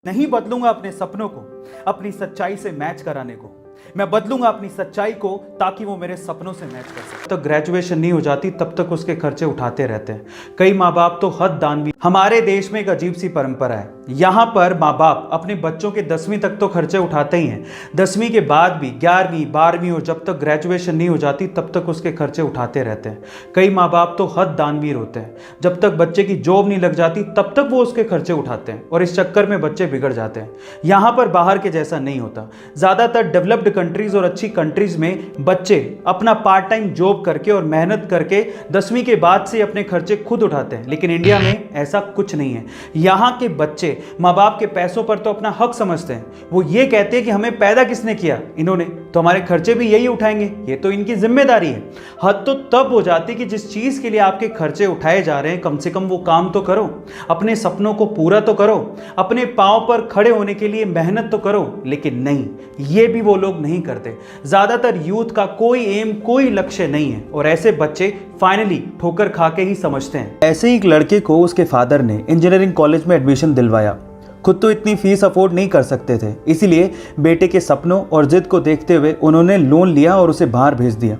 नहीं बदलूंगा अपने सपनों को अपनी सच्चाई से मैच कराने को। मैं बदलूंगा अपनी सच्चाई को ताकि वो मेरे सपनों से मैच कर सके। तब ग्रेजुएशन नहीं हो जाती तब तक उसके खर्चे उठाते रहते हैं। कई माँ बाप तो हद दानवी। हमारे देश में एक अजीब सी परंपरा है, यहाँ पर माँ बाप अपने बच्चों के 10वीं तक तो खर्चे उठाते ही हैं। 10वीं के बाद भी 11वीं 12वीं और जब तक ग्रेजुएशन नहीं हो जाती तब तक उसके खर्चे उठाते रहते हैं। कई माँ बाप तो हद दानवीर होते हैं, जब तक बच्चे की जॉब नहीं लग जाती तब तक वो उसके खर्चे उठाते हैं और इस चक्कर में बच्चे बिगड़ जाते हैं। यहाँ पर बाहर के जैसा नहीं होता। ज़्यादातर डेवलप्ड कंट्रीज और अच्छी कंट्रीज में बच्चे अपना पार्ट टाइम जॉब करके और मेहनत करके 10वीं के बाद से अपने खर्चे खुद उठाते हैं, लेकिन इंडिया में ऐसा कुछ नहीं है। यहाँ के बच्चे माँ बाप के पैसों पर तो अपना हक समझते हैं। वो ये कहते हैं कि हमें पैदा किसने किया, इन्होंने, तो हमारे खर्चे भी यही उठाएंगे, ये तो इनकी जिम्मेदारी है। हद तो तब हो जाती कि जिस चीज़ के लिए आपके खर्चे उठाए जा रहे हैं कम से कम वो काम तो करो, अपने सपनों को पूरा तो करो, अपने पाँव पर खड़े होने के लिए मेहनत तो करो। लेकिन नहीं, ये भी वो लोग नहीं करते। ज़्यादातर यूथ का कोई एम, कोई लक्ष्य नहीं है और ऐसे बच्चे फाइनली ठोकर खा के ही समझते हैं। ऐसे ही एक लड़के को उसके फादर ने इंजीनियरिंग कॉलेज में एडमिशन दिलवाया। खुद तो इतनी फीस अफोर्ड नहीं कर सकते थे, इसीलिए बेटे के सपनों और जिद को देखते हुए उन्होंने लोन लिया और उसे बाहर भेज दिया।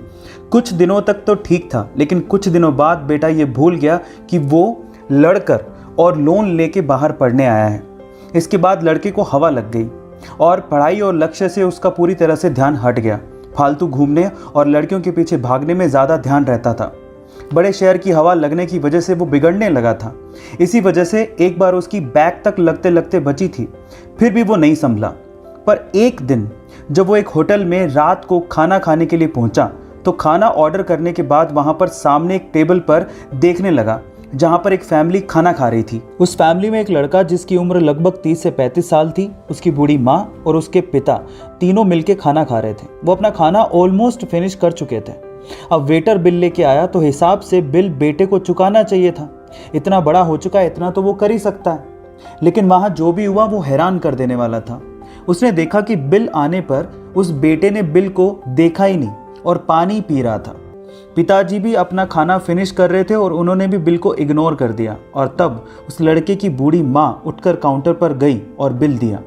कुछ दिनों तक तो ठीक था, लेकिन कुछ दिनों बाद बेटा ये भूल गया कि वो लड़कर और लोन लेके बाहर पढ़ने आया है। इसके बाद लड़के को हवा लग गई और पढ़ाई और लक्ष्य से उसका पूरी तरह से ध्यान हट गया। फालतू घूमने और लड़कियों के पीछे भागने में ज़्यादा ध्यान रहता था। बड़े शहर की हवा लगने की वजह से वो बिगड़ने लगा था। इसी वजह से एक बार उसकी बैग तक लगते लगते बची थी, फिर भी वो नहीं संभला। पर एक दिन जब वो एक होटल में रात को खाना खाने के लिए पहुंचा तो खाना ऑर्डर करने के बाद वहां पर सामने एक टेबल पर देखने लगा जहां पर एक फैमिली खाना खा रही थी। उस फैमिली में एक लड़का जिसकी उम्र लगभग 30 से 35 साल थी, उसकी बूढ़ी माँ और उसके पिता तीनों मिलके खाना खा रहे थे। वो अपना खाना ऑलमोस्ट फिनिश कर चुके थे। अब वेटर बिल लेके आया तो हिसाब से बिल बेटे को चुकाना चाहिए था। इतना बड़ा हो चुका है, इतना तो वो कर ही सकता है। लेकिन वहाँ जो भी हुआ वो हैरान कर देने वाला था। उसने देखा कि बिल आने पर उस बेटे ने बिल को देखा ही नहीं और पानी पी रहा था। पिताजी भी अपना खाना फिनिश कर रहे थे और उन्होंने भी बिल को इग्नोर कर दिया और तब उस लड़के की बूढ़ी माँ उठकर काउंटर पर गई और बिल दिया।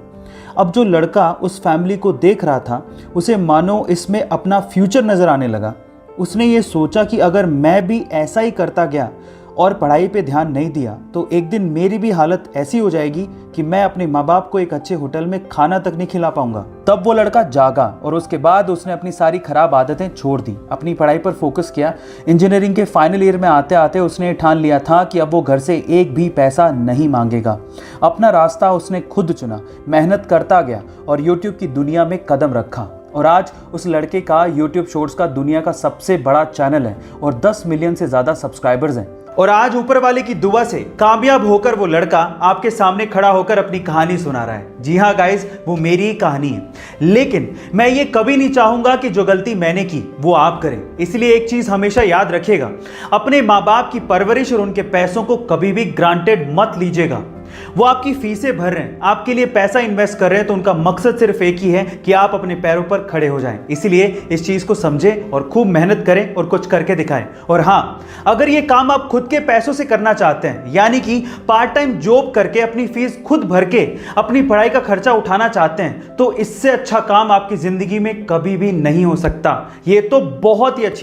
अब जो लड़का उस फैमिली को देख रहा था उसे मानो इसमें अपना फ्यूचर नज़र आने लगा। उसने ये सोचा कि अगर मैं भी ऐसा ही करता गया और पढ़ाई पे ध्यान नहीं दिया तो एक दिन मेरी भी हालत ऐसी हो जाएगी कि मैं अपने माँ बाप को एक अच्छे होटल में खाना तक नहीं खिला पाऊंगा। तब वो लड़का जागा और उसके बाद उसने अपनी सारी खराब आदतें छोड़ दी, अपनी पढ़ाई पर फोकस किया। इंजीनियरिंग के फाइनल ईयर में आते आते उसने ठान लिया था कि अब वो घर से एक भी पैसा नहीं मांगेगा। अपना रास्ता उसने खुद चुना, मेहनत करता गया और यूट्यूब की दुनिया में कदम रखा। और आज उस लड़के का यूट्यूब शॉर्ट्स का दुनिया का सबसे बड़ा चैनल है और 10 मिलियन से ज़्यादा सब्सक्राइबर्स हैं। और आज ऊपर वाले की दुआ से कामयाब होकर वो लड़का आपके सामने खड़ा होकर अपनी कहानी सुना रहा है। जी हाँ गाइस, वो मेरी ही कहानी है। लेकिन मैं ये कभी नहीं चाहूंगा कि जो गलती मैंने की वो आप करें। इसलिए एक चीज हमेशा याद रखिएगा, अपने माँ बाप की परवरिश और उनके पैसों को कभी भी ग्रांटेड मत लीजिएगा। वो आपकी फीसें भर रहे हैं, आपके लिए पैसा इन्वेस्ट कर रहे हैं, तो उनका मकसद सिर्फ एक ही है कि आप अपने पैरों पर खड़े हो जाएं। इसलिए इस चीज को समझें और खूब मेहनत करें और कुछ करके दिखाएं। और हाँ, अगर ये काम आप खुद के पैसों से करना चाहते हैं, यानी कि पार्ट टाइम जॉब करके अपनी फीस खुद भर के अपनी पढ़ाई का खर्चा उठाना चाहते हैं, तो इससे अच्छा काम आपकी जिंदगी में कभी भी नहीं हो सकता। ये तो बहुत ही अच्छी